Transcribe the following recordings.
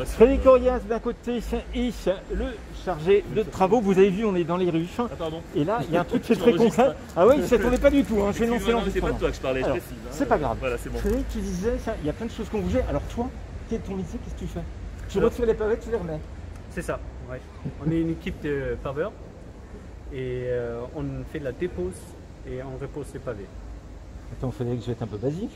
Frédéric Orias d'un côté et le chargé de travaux. Vous avez vu, on est dans les rues. Ah pardon. Et là, il y a un truc qui est très concret. Ah oui, ça ne tournait pas du tout. Hein. Je vais lancer c'est pas de toi que je parlais, je précise. C'est pas grave. Voilà, c'est bon. Frédéric, tu disais, il y a plein de choses qui ont bougé. Alors toi, quel est ton métier? Qu'est-ce que tu fais? Tu retires les pavés, tu les remets? C'est ça, ouais. On est une équipe de paveurs et on fait de la dépose et on repose les pavés. Attends, Frédéric, je vais être un peu basique.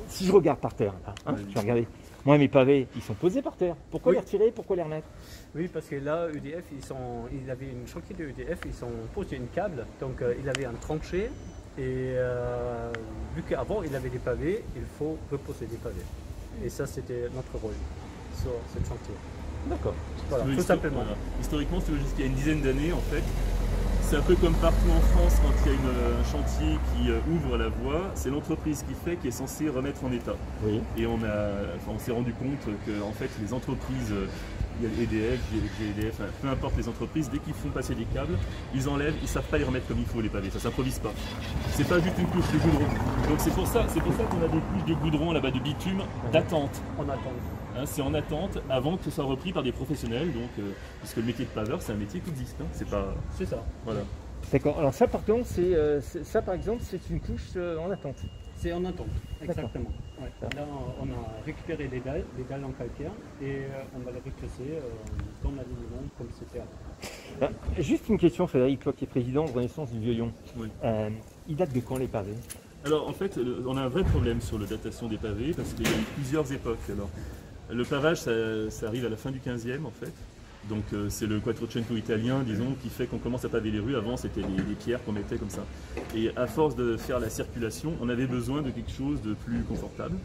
Si je regarde par terre, là, hein, je vais regarder. Moi, mes pavés, ils sont posés par terre. Pourquoi les retirer? Pourquoi les remettre? Oui, parce que là, EDF, ils avaient une chantier de EDF, ils ont posé une câble, donc il avait un tranché. Et vu qu'avant, il avait des pavés, il faut reposer des pavés. Et ça, c'était notre rôle sur cette chantier. D'accord. Voilà, tout simplement. Voilà. Historiquement, c'est jusqu'à une dizaine d'années, en fait. C'est un peu comme partout en France, quand il y a un chantier qui ouvre la voie, c'est l'entreprise qui est censée remettre en état. Oui. Et on s'est rendu compte que en fait, les entreprises, il y a EDF, GDF, peu importe les entreprises, dès qu'ils font passer des câbles, ils enlèvent, ils ne savent pas les remettre comme il faut les pavés, ça ne s'improvise pas. C'est pas juste une couche de goudron. Donc c'est pour ça qu'on a des couches de goudron là-bas de bitume d'attente. En attente. Hein, c'est en attente avant que ce soit repris par des professionnels, donc, puisque le métier de paveur, c'est un métier qui existe. Hein, c'est ça. Voilà. D'accord. Alors ça, par contre, ça, par exemple, c'est une couche en attente. C'est en attente, exactement. Ouais. Là, on a récupéré les dalles en calcaire et on va les reclasser dans l'alignement comme c'était avant. Juste une question, Frédéric, toi qui es président de Renaissance du Vieux-Lyon. Oui. Il date de quand les pavés? Alors en fait, on a un vrai problème sur la datation des pavés parce qu'il y a eu plusieurs époques. Alors, le pavage, ça arrive à la fin du 15e en fait. Donc c'est le Quattrocento italien, disons, qui fait qu'on commence à paver les rues. Avant, c'était des pierres qu'on mettait comme ça. Et à force de faire la circulation, on avait besoin de quelque chose de plus confortable.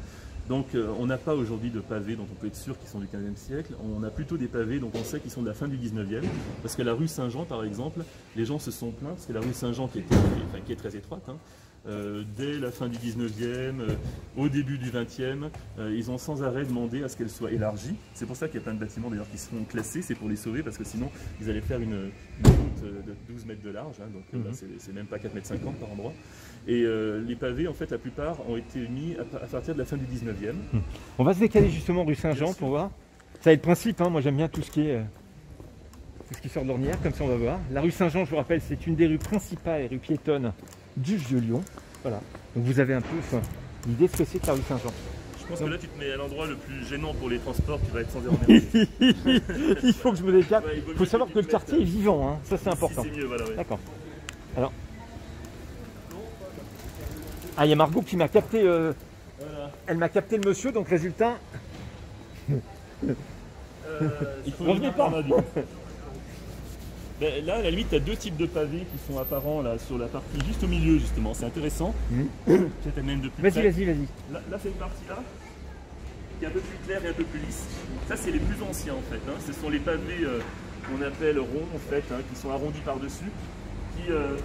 Donc on n'a pas aujourd'hui de pavés dont on peut être sûr qu'ils sont du 15e siècle. On a plutôt des pavés dont on sait qu'ils sont de la fin du 19e. Parce que la rue Saint-Jean, par exemple, les gens se sont plaints, parce que la rue Saint-Jean qui est très étroite, hein, dès la fin du 19e, au début du 20e, ils ont sans arrêt demandé à ce qu'elle soit élargie. C'est pour ça qu'il y a plein de bâtiments d'ailleurs qui seront classés, c'est pour les sauver, parce que sinon ils allaient faire une route de 12 mètres de large, hein, donc là c'est même pas 4,50 mètres par endroit. Et les pavés, en fait, la plupart ont été mis à partir de la fin du 19e. On va se décaler justement rue Saint-Jean pour voir. Ça va être le principe, hein. Moi j'aime bien tout ce qui sort de l'ornière, comme ça on va voir. La rue Saint-Jean, je vous rappelle, c'est une des rues principales et rues piétonnes du Vieux-Lyon. Voilà. Donc vous avez un peu l'idée de ce que c'est que la rue Saint-Jean. Je pense que là tu te mets à l'endroit le plus gênant pour les transports, tu vas être sans énergie. Il faut que je me décale. Il faut savoir que le quartier est vivant, hein. Ça c'est important. C'est mieux, voilà. Ouais. D'accord. Alors. Ah, il y a Margot qui m'a capté. Voilà. Elle m'a capté le monsieur, donc résultat. Il faut revenez pas. Ben, là, à la limite, tu as deux types de pavés qui sont apparents là, sur la partie juste au milieu, justement. C'est intéressant. Même de plus Vas-y. Là, c'est une partie-là qui est un peu plus claire et un peu plus lisse. Ça, c'est les plus anciens, en fait. Hein. Ce sont les pavés qu'on appelle ronds, en fait, hein, qui sont arrondis par-dessus, qui, eux,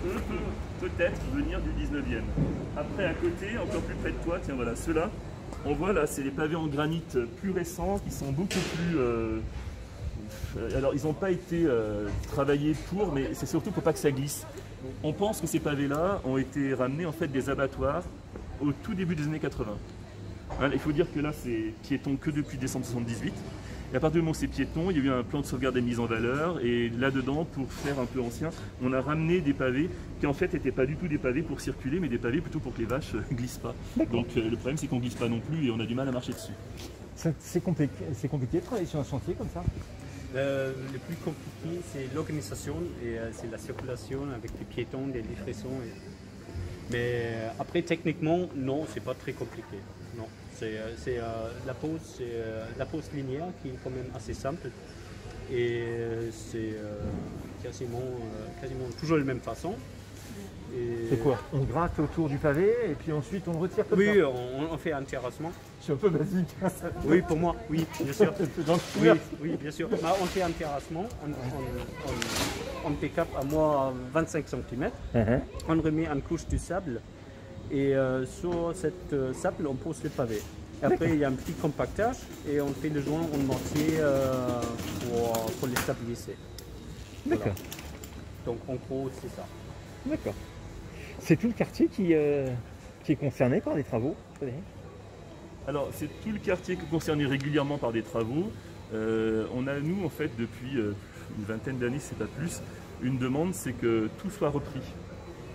peuvent peut-être venir du 19e. Après, à côté, encore plus près de toi, tiens, voilà, ceux-là, on voit là, c'est les pavés en granit plus récents, qui sont beaucoup plus... alors, ils n'ont pas été travaillés pour, mais c'est surtout pour pas que ça glisse. On pense que ces pavés-là ont été ramenés en fait des abattoirs au tout début des années 80. Hein, il faut dire que là, c'est piéton que depuis décembre 78. Et à partir du moment où c'est piéton, il y a eu un plan de sauvegarde et de mise en valeur. Et là-dedans, pour faire un peu ancien, on a ramené des pavés qui en fait n'étaient pas du tout des pavés pour circuler, mais des pavés plutôt pour que les vaches ne glissent pas. Donc le problème, c'est qu'on ne glisse pas non plus et on a du mal à marcher dessus. C'est compliqué de travailler sur un chantier comme ça? Le plus compliqué, c'est l'organisation et c'est la circulation avec les piétons, les livraisons. Mais après, techniquement, non, c'est pas très compliqué. non. C'est la pose linéaire qui est quand même assez simple. Et c'est quasiment toujours de la même façon. C'est quoi? On gratte autour du pavé et puis ensuite on le retire comme ça? Oui, on fait un terrassement. C'est un peu basique. Oui, pour moi, oui, bien sûr. Dans le Oui, couvert. oui, bien sûr. Bah, on fait un terrassement, on pick-up à moins 25 cm, on remet une couche de sable et sur cette sable, on pose le pavé. Après, il y a un petit compactage et on fait le joint en mortier pour les stabiliser. D'accord. Voilà. Donc en gros, c'est ça. D'accord. C'est tout le quartier qui est concerné par les travaux, Frédéric? Alors, c'est tout le quartier concerné régulièrement par des travaux. On a, nous, en fait, depuis une vingtaine d'années, c'est pas plus, une demande, c'est que tout soit repris.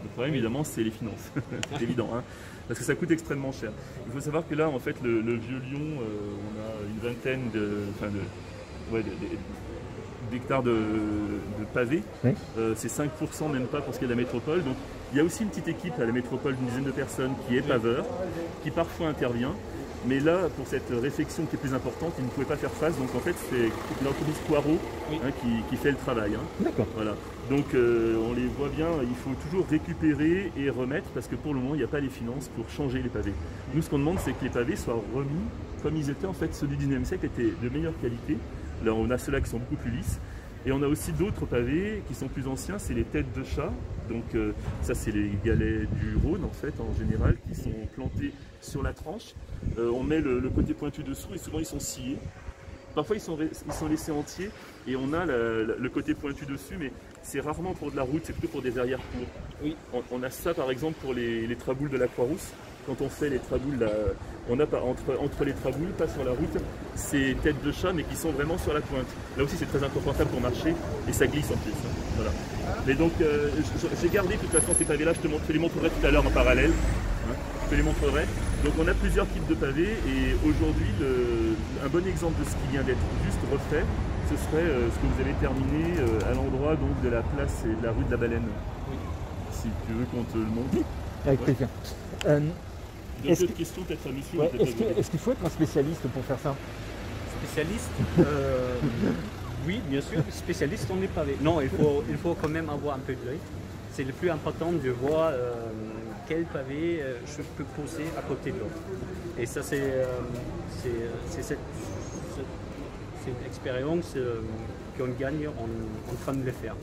Le problème, évidemment, c'est les finances. C'est évident, hein, parce que ça coûte extrêmement cher. Il faut savoir que là, en fait, le Vieux Lyon, on a une vingtaine d'hectares de pavés. Oui. C'est 5% même pas pour ce qui est de la métropole. Donc, il y a aussi une petite équipe à la métropole d'une dizaine de personnes qui est paveur, qui parfois intervient. Mais là, pour cette réflexion qui est plus importante, ils ne pouvaient pas faire face. Donc en fait, c'est l'entreprise Poirot qui fait le travail. Hein. D'accord. Voilà. Donc on les voit bien, il faut toujours récupérer et remettre parce que pour le moment, il n'y a pas les finances pour changer les pavés. Nous, ce qu'on demande, c'est que les pavés soient remis comme ils étaient. En fait, ceux du 19e siècle étaient de meilleure qualité. Là, on a ceux-là qui sont beaucoup plus lisses. Et on a aussi d'autres pavés qui sont plus anciens, c'est les têtes de chat. Donc ça, c'est les galets du Rhône, en fait, en général, qui sont plantés sur la tranche. On met le côté pointu dessous et souvent ils sont sciés. Parfois ils sont laissés entiers et on a le côté pointu dessus, mais c'est rarement pour de la route, c'est plutôt pour des arrière-cours. Oui. On a ça par exemple pour les traboules de la Croix-Rousse. Quand on fait les traboules, on a entre les traboules, pas sur la route, ces têtes de chat mais qui sont vraiment sur la pointe. Là aussi c'est très inconfortable pour marcher et ça glisse en plus. Hein. Voilà. Mais donc j'ai gardé de toute façon ces pavés là, je te les montrerai tout à l'heure en parallèle. Hein. Je te les montrerai. Donc on a plusieurs types de pavés et aujourd'hui un bon exemple de ce qui vient d'être juste refait, ce serait ce que vous avez terminé à l'endroit donc de la place et de la rue de la Baleine. Oui. Si tu veux qu'on te le montre. Avec plaisir. D'autres questions peut-être à monsieur? Ouais, est-ce qu'il faut être un spécialiste pour faire ça? Spécialiste oui, bien sûr, spécialiste on n'est pas. Non, il faut quand même avoir un peu d'œil. C'est le plus important de voir quel pavé je peux poser à côté de l'autre. Et ça, c'est une expérience qu'on gagne en train de le faire.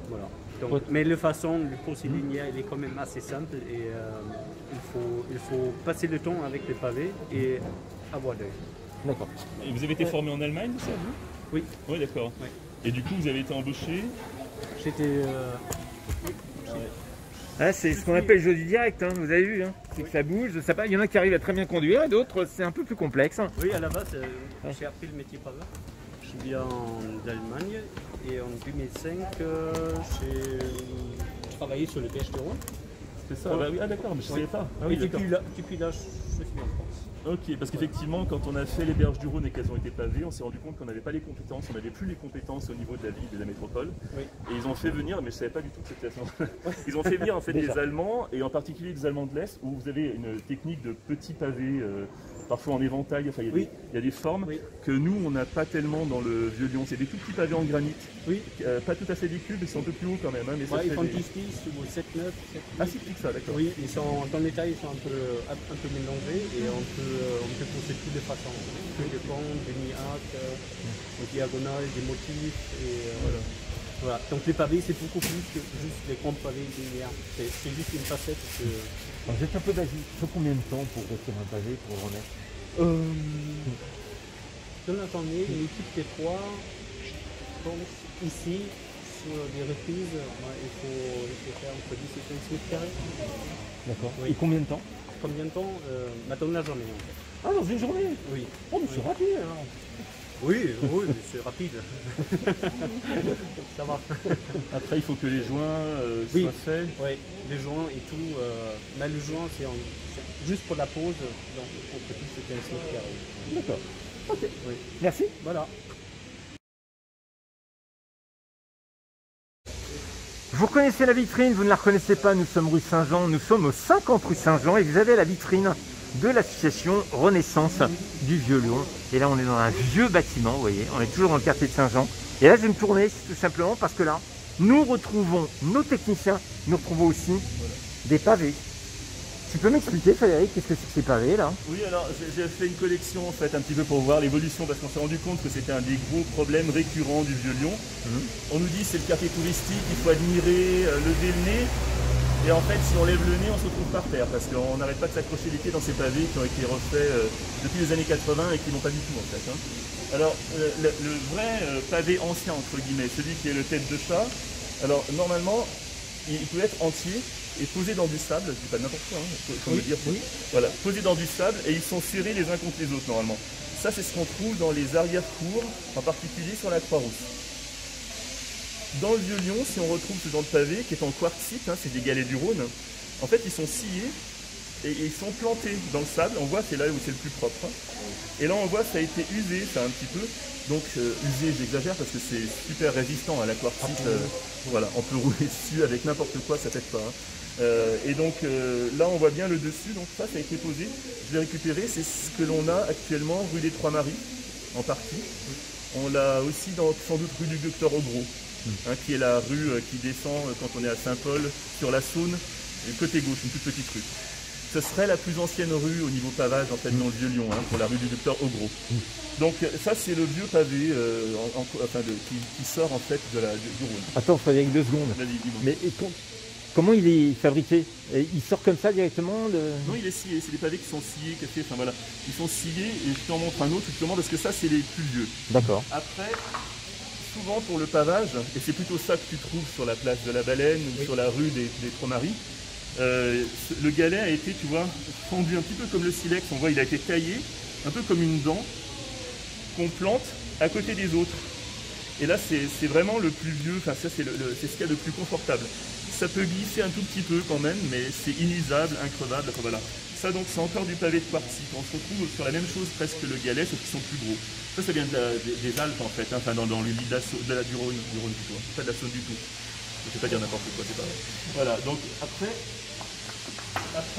Voilà. Donc, mais la façon de poser linéaire, il est quand même assez simple et il faut passer le temps avec les pavés et avoir l'œil. D'accord. Et vous avez été formé en Allemagne, ça, vous? Oui. Oui, d'accord. Oui. Et du coup, vous avez été embauché? J'étais. Ah, c'est ce qu'on appelle le jeu du direct, hein, vous avez vu, hein. C'est que ça bouge, il y en a qui arrivent à très bien conduire et d'autres c'est un peu plus complexe. Hein. Oui, à la base, j'ai appris le métier paveur. Je viens d'Allemagne et en 2005, j'ai travaillé sur le Berge du Rhône. C'est ça? Bah oui, ah d'accord, mais je ne savais pas. Ah, et oui, depuis là, je suis en France. Ok, parce qu'effectivement, quand on a fait les berges du Rhône et qu'elles ont été pavées, on s'est rendu compte qu'on n'avait pas les compétences, on n'avait plus les compétences au niveau de la ville et de la métropole. Oui. Et ils ont fait venir, mais je ne savais pas du tout que c'était ça. Ils ont fait venir en fait des Allemands, et en particulier des Allemands de l'Est, où vous avez une technique de petits pavés, parfois en éventail, enfin il y a des formes que nous, on n'a pas tellement dans le Vieux Lyon. C'est des tout petits pavés en granit. Oui. Pas tout à fait des cubes, ils sont un peu plus hauts quand même. Hein, mais ils font 10-10 ou 7-9. Ah, c'est que ça, d'accord. Oui, ils sont, dans les tailles, ils sont un peu mélangés et on peut poser toutes les façons. Des ponts, des demi-arcs, des diagonales, des motifs. Et, voilà. Donc les pavés, c'est beaucoup plus que juste les grands pavés linéaires. C'est juste une facette. Alors, j'étais un peu basique. Il faut combien de temps pour retirer un pavé, pour le remettre? Dans la journée, une équipe des trois, je pense, ici, sur des reprises, il faut faire entre 10 et 15 mètres carrés. D'accord. Oui. Et combien de temps? Combien de temps dans la journée en fait. Ah, dans une journée? Oui. Oh, mais c'est rapide alors. Oui, c'est rapide. Ça va. Après, il faut que les joints soient faits. Oui, les joints et tout. Mais le joint, c'est juste pour la pause. Donc, pour que tout se 15 mètres carrés. D'accord. Ok. Oui. Merci. Voilà. Vous reconnaissez la vitrine, vous ne la reconnaissez pas, nous sommes rue Saint-Jean, nous sommes au 50 rue Saint-Jean et vous avez la vitrine de l'association Renaissance du Vieux-Lyon. Et là, on est dans un vieux bâtiment, vous voyez, on est toujours dans le quartier de Saint-Jean. Et là, je vais me tourner tout simplement parce que là, nous retrouvons nos techniciens, nous retrouvons aussi des pavés. Tu peux m'expliquer, Frédéric, qu'est-ce que c'est que ces pavés là? Oui, alors j'ai fait une collection en fait un petit peu pour voir l'évolution parce qu'on s'est rendu compte que c'était un des gros problèmes récurrents du Vieux-Lyon. On nous dit c'est le quartier touristique, il faut admirer, lever le nez. Et en fait, si on lève le nez, on se retrouve par terre parce qu'on n'arrête pas de s'accrocher les pieds dans ces pavés qui ont été refaits depuis les années 80 et qui n'ont pas du tout en fait. Alors, le vrai pavé ancien, entre guillemets, celui qui est le tête de chat, alors normalement, il peut être entier et posé dans du sable, je dis pas n'importe quoi, faut me dire. Oui. Voilà, posé dans du sable et ils sont serrés les uns contre les autres normalement. Ça, c'est ce qu'on trouve dans les arrière-cours, en particulier sur la Croix-Rousse. Dans le Vieux-Lyon, si on retrouve ce genre de pavé qui est en quartzite, c'est des galets du Rhône, en fait ils sont sciés et ils sont plantés dans le sable. On voit c'est là où c'est le plus propre. Et là on voit ça a été usé, ça un petit peu. Donc usé, j'exagère parce que c'est super résistant à la quartzite. Voilà, on peut rouler dessus avec n'importe quoi, ça pète pas. Et donc là on voit bien le dessus, donc ça a été posé. Je l'ai récupéré, c'est ce que l'on a actuellement rue des Trois-Maries, en partie. On l'a aussi sans doute rue du Docteur Ogros. Qui est la rue qui descend quand on est à Saint-Paul, sur la Saône, côté gauche, une toute petite rue. Ce serait la plus ancienne rue au niveau pavage en fait dans le Vieux-Lyon, pour la rue du Docteur Ogros. Donc ça c'est le vieux pavé qui sort en fait du Rhône. Attends, Frédéric, 2 secondes. Vas-y, dis-moi. Mais comment il est fabriqué? Il sort comme ça directement Non, il est scié, c'est des pavés qui sont sciés, cafés, enfin voilà. Ils sont sciés et je t'en montre un autre justement parce que ça c'est les plus vieux. D'accord. Après, souvent pour le pavage, et c'est plutôt ça que tu trouves sur la place de la Baleine ou sur la rue des Trois-Maries, le galet a été, tu vois, fendu un petit peu comme le silex, on voit il a été taillé, un peu comme une dent, qu'on plante à côté des autres. Et là c'est vraiment le plus vieux, enfin ça c'est ce qu'il y a de plus confortable. Ça peut glisser un tout petit peu quand même, mais c'est inusable, increvable, enfin voilà. Ça donc c'est encore du pavé de quartzite. On se retrouve sur la même chose presque que le galet, sauf qu'ils sont plus gros. Ça vient des Alpes en fait, enfin dans le lit du Rhône plutôt, pas de la Saône du tout. Je ne vais pas dire n'importe quoi, c'est pas vrai. Voilà, donc après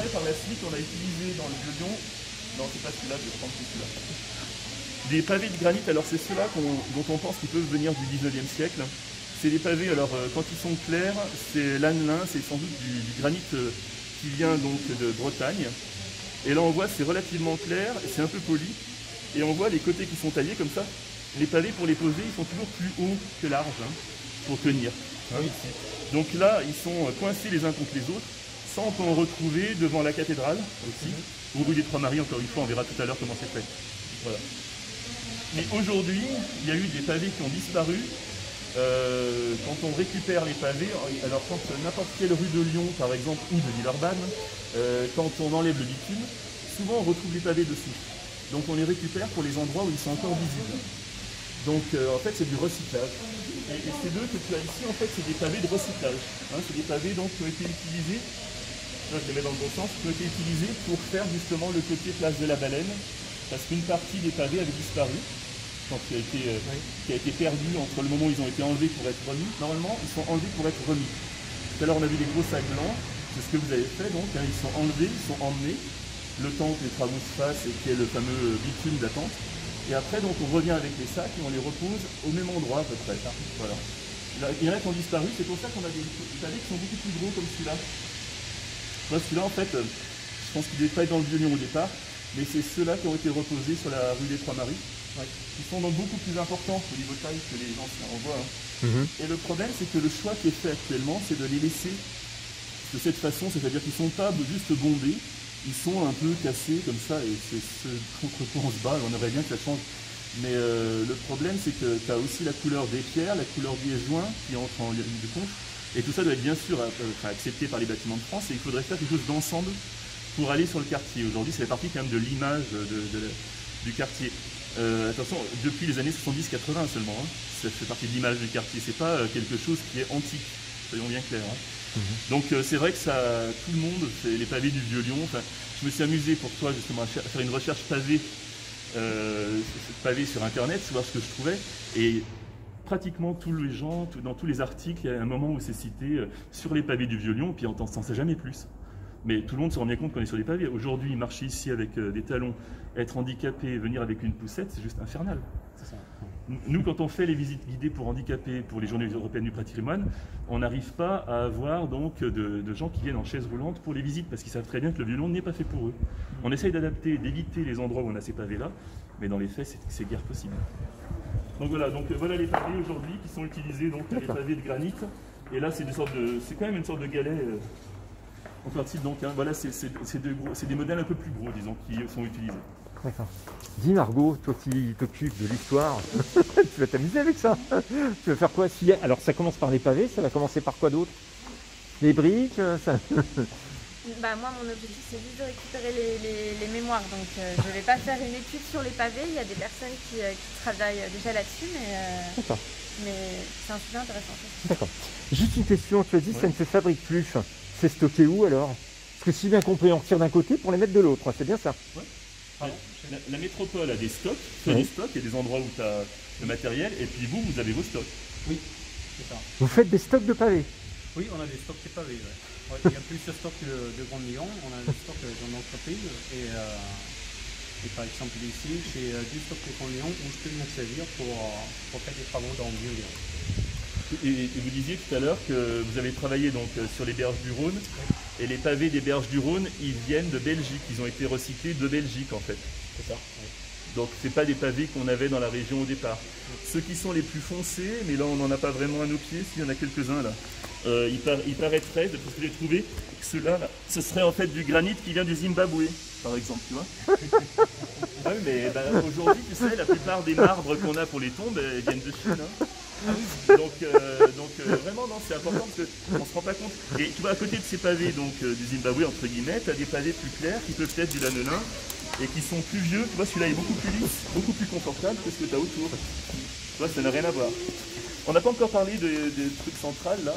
par la suite on a utilisé dans le Vieux-Lyon, non c'est pas celui-là, je vais prendre celui-là. Des pavés de granit, alors c'est ceux-là dont on pense qu'ils peuvent venir du 19e siècle. C'est des pavés, alors quand ils sont clairs, c'est l'annelin, c'est sans doute du granit qui vient donc de Bretagne. Et là on voit c'est relativement clair, c'est un peu poli. Et on voit les côtés qui sont taillés comme ça. Les pavés pour les poser, ils sont toujours plus hauts que larges pour tenir. Ah oui. Donc là, ils sont coincés les uns contre les autres. Ça, on peut en retrouver devant la cathédrale aussi, ou rue des Trois-Maries, encore une fois, on verra tout à l'heure comment c'est fait. Voilà. Mais aujourd'hui, il y a eu des pavés qui ont disparu. Quand on récupère les pavés, alors quand n'importe quelle rue de Lyon, par exemple, ou de Villeurbanne, quand on enlève le bitume, souvent on retrouve les pavés dessous. Donc on les récupère pour les endroits où ils sont encore visibles. Donc en fait c'est du recyclage. Et ces deux que tu as ici, en fait c'est des pavés de recyclage. C'est des pavés donc, qui ont été utilisés, là je les mets dans le bon sens, qui ont été utilisés pour faire justement le côté place de la Baleine, parce qu'une partie des pavés avait disparu. Qui a été perdu entre le moment où ils ont été enlevés pour être remis. Normalement, ils sont enlevés pour être remis. Tout à l'heure, on a vu des gros sacs blancs. C'est ce que vous avez fait, donc. Ils sont enlevés, ils sont emmenés. Le temps que les travaux se fassent et qu'il y ait le fameux bitume d'attente. Et après, donc, on revient avec les sacs et on les repose au même endroit, à peu près. Voilà. Là, il y en a qui ont disparu. C'est pour ça qu'on a des pavés qui sont beaucoup plus gros comme celui-là. Celui-là, en fait, je pense qu'il ne devait pas être dans le Vieux-Lyon au départ. Mais c'est ceux-là qui ont été reposés sur la rue des Trois-Maries. Qui sont donc beaucoup plus importants au niveau taille que les anciens, on voit. Et le problème, c'est que le choix qui est fait actuellement, c'est de les laisser de cette façon, c'est-à-dire qu'ils ne sont pas juste bombés, ils sont un peu cassés comme ça, et c'est ce contre quoi on se bat, on aimerait bien que ça change. Mais le problème, c'est que tu as aussi la couleur des pierres, la couleur des joints qui entrent en ligne de compte, et tout ça doit être bien sûr accepté par les bâtiments de France, et il faudrait faire quelque chose d'ensemble pour aller sur le quartier. Aujourd'hui, c'est la partie quand même de l'image du quartier. Attention, depuis les années 70-80 seulement, ça fait partie de l'image du quartier, c'est pas quelque chose qui est antique, soyons bien clairs. Donc c'est vrai que ça, tout le monde fait les pavés du Vieux-Lyon. Je me suis amusé pour toi justement à faire une recherche pavé sur internet, voir ce que je trouvais, et pratiquement tous les gens, dans tous les articles, il y a un moment où c'est cité sur les pavés du Vieux-Lyon, puis on n'en sait jamais plus. Mais tout le monde se rend bien compte qu'on est sur des pavés. Aujourd'hui, marcher ici avec des talons, être handicapé, venir avec une poussette, c'est juste infernal. C'est ça. Nous, quand on fait les visites guidées pour handicapés, pour les journées européennes du patrimoine, on n'arrive pas à avoir donc de gens qui viennent en chaise roulante pour les visites, parce qu'ils savent très bien que le violon n'est pas fait pour eux. On essaye d'adapter, d'éviter les endroits où on a ces pavés-là, mais dans les faits, c'est guère possible. Donc voilà les pavés aujourd'hui qui sont utilisés, donc les pavés de granit. Et là, c'est quand même une sorte de galet en partie. Donc hein, voilà, c'est des modèles un peu plus gros, disons, qui sont utilisés. D'accord. Dis Margot, toi qui t'occupes de l'histoire, tu vas t'amuser avec ça. Tu vas faire quoi si... Alors ça commence par les pavés, ça va commencer par quoi d'autre? Les briques ça... Bah, moi, mon objectif, c'est juste de récupérer les mémoires. Donc, je ne vais pas faire une étude sur les pavés. Il y a des personnes qui travaillent déjà là-dessus, mais c'est un sujet intéressant. D'accord. Juste une question, tu as dit que ça ne se fabrique plus. C'est stocké où alors? Parce que si bien qu'on peut en retirer d'un côté pour les mettre de l'autre, c'est bien ça? Ouais. La métropole a des stocks, des stocks, il y a des endroits où tu as le matériel, et puis vous avez vos stocks. Oui, c'est ça. Vous faites des stocks de pavés? Oui, on a des stocks de pavés. Ouais. Il y a plusieurs stocks de Grand Lyon, on a des stocks dans l'entreprise, et par exemple ici, j'ai du stock de Grand Lyon où je peux m'en servir pour faire des travaux dans le Lyon. Et vous disiez tout à l'heure que vous avez travaillé donc sur les berges du Rhône, et les pavés des berges du Rhône, ils viennent de Belgique, ils ont été recyclés de Belgique en fait. C'est ça. Oui. Donc ce n'est pas des pavés qu'on avait dans la région au départ. Ceux qui sont les plus foncés, mais là on n'en a pas vraiment à nos pieds, s'il y en a quelques-uns là. Il paraîtrait, de tout ce que j'ai trouvé, que ceux-là, ce serait en fait du granit qui vient du Zimbabwe, par exemple, tu vois. Ah oui, mais aujourd'hui, tu sais, la plupart des marbres qu'on a pour les tombes, ils viennent de Chine. Hein. Donc vraiment, non, c'est important parce qu'on ne se rend pas compte. Et tu vois, à côté de ces pavés du Zimbabwe, entre guillemets, tu as des pavés plus clairs qui peuvent être du lanolin et qui sont plus vieux. Tu vois, celui-là est beaucoup plus lisse, beaucoup plus confortable que ce que tu as autour. Tu vois, ça n'a rien à voir. On n'a pas encore parlé des trucs centrales là.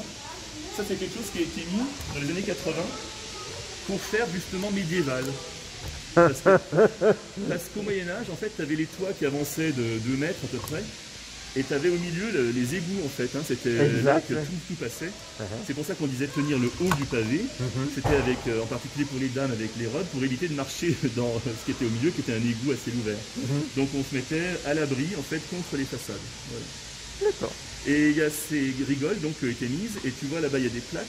Ça, c'est quelque chose qui a été mis dans les années 80 pour faire justement médiéval. Parce qu'au Moyen-Âge, en fait, tu avais les toits qui avançaient de 2 mètres à peu près, et tu avais au milieu les égouts, en fait. Hein, c'était là que tout passait. C'est pour ça qu'on disait tenir le haut du pavé. C'était avec, en particulier pour les dames, avec les robes, pour éviter de marcher dans ce qui était au milieu, qui était un égout assez ouvert. Donc on se mettait à l'abri, en fait, contre les façades. Voilà. D'accord. Et il y a ces rigoles donc, qui ont été mises, et tu vois là-bas il y a des plaques,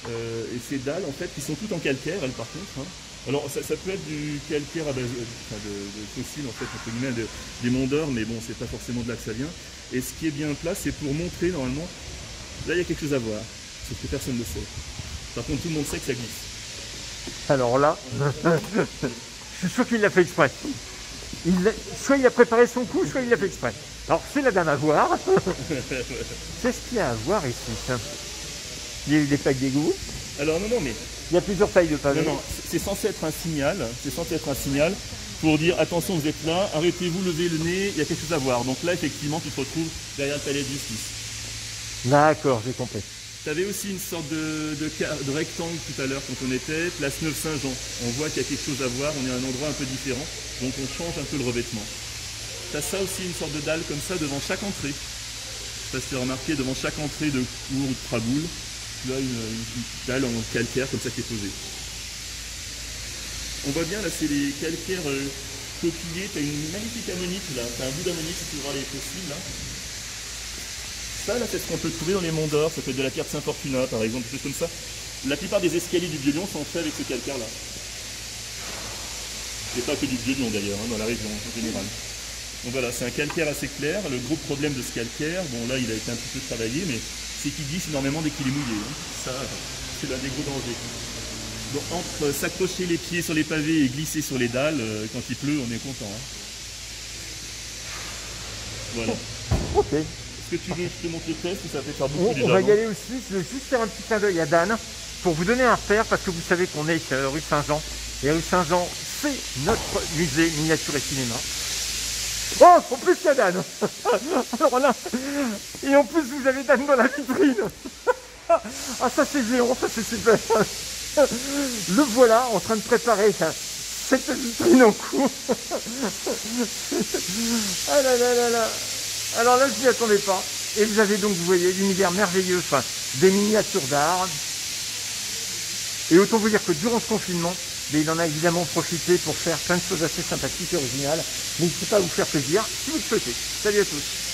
et ces dalles en fait qui sont toutes en calcaire, elles par contre. Hein. Alors ça peut être du calcaire à base de fossiles en fait, entre guillemets, des monts d'or, mais bon c'est pas forcément de là que ça vient. Et ce qui est bien plat, c'est pour montrer normalement, là il y a quelque chose à voir, sauf que personne ne le sait. Par contre tout le monde sait que ça glisse. Alors là, je suis sûr qu'il l'a fait exprès. Soit il a préparé son coup, soit il l'a fait exprès. Alors c'est la dame à voir. C'est ce qu'il y a à voir ici. Il y a eu des plaques d'égout. Alors non, mais... Il y a plusieurs tailles de pavés. Non, c'est censé être un signal. C'est censé être un signal pour dire attention, vous êtes là, arrêtez-vous, levez le nez, il y a quelque chose à voir. Donc là, effectivement, tu te retrouves derrière le palais de justice. D'accord, j'ai compris. Tu avais aussi une sorte de rectangle tout à l'heure quand on était, place Neuve Saint-Jean. On voit qu'il y a quelque chose à voir, on est à un endroit un peu différent, donc on change un peu le revêtement. Tu as ça aussi, une sorte de dalle comme ça devant chaque entrée. Je sais pas si tu as remarqué, devant chaque entrée de cour ou de traboule, tu as une dalle en calcaire comme ça qui est posée. On voit bien là, c'est les calcaires coquillés, tu as une magnifique ammonite là, tu as un bout d'ammonite si tu veux voir les fossiles là. Ça là, c'est ce qu'on peut trouver dans les monts d'or, ça peut être de la pierre de Saint-Fortuna par exemple, des choses comme ça. La plupart des escaliers du Vieux-Lyon sont faits avec ce calcaire là. Et pas que du Vieux-Lyon d'ailleurs, hein, dans la région en général. Donc voilà, c'est un calcaire assez clair. Le gros problème de ce calcaire, bon là il a été un petit peu travaillé, mais c'est qu'il glisse énormément dès qu'il est mouillé. Hein. Ça, c'est l'un des gros dangers. Donc entre s'accrocher les pieds sur les pavés et glisser sur les dalles, quand il pleut, on est content. Hein. Voilà. Ok. Est-ce que tu veux que je te montre le test ou ça fait faire beaucoup On va y aller aussi. Je veux juste faire un petit clin d'œil à Dan pour vous donner un repère parce que vous savez qu'on est rue Saint-Jean. Et rue Saint-Jean, c'est notre musée miniature et cinéma. Oh, en plus il y a Dan. Alors là, et en plus vous avez Dan dans la vitrine. Ah, ça c'est géant, ça c'est super. Le voilà en train de préparer cette vitrine en cours. Ah là là là là. Alors là, je n'y attendais pas. Et vous avez donc, vous voyez, l'univers merveilleux, enfin, des miniatures d'art. Et autant vous dire que durant ce confinement, il en a évidemment profité pour faire plein de choses assez sympathiques et originales. N'hésitez pas à vous faire plaisir si vous le souhaitez. Salut à tous.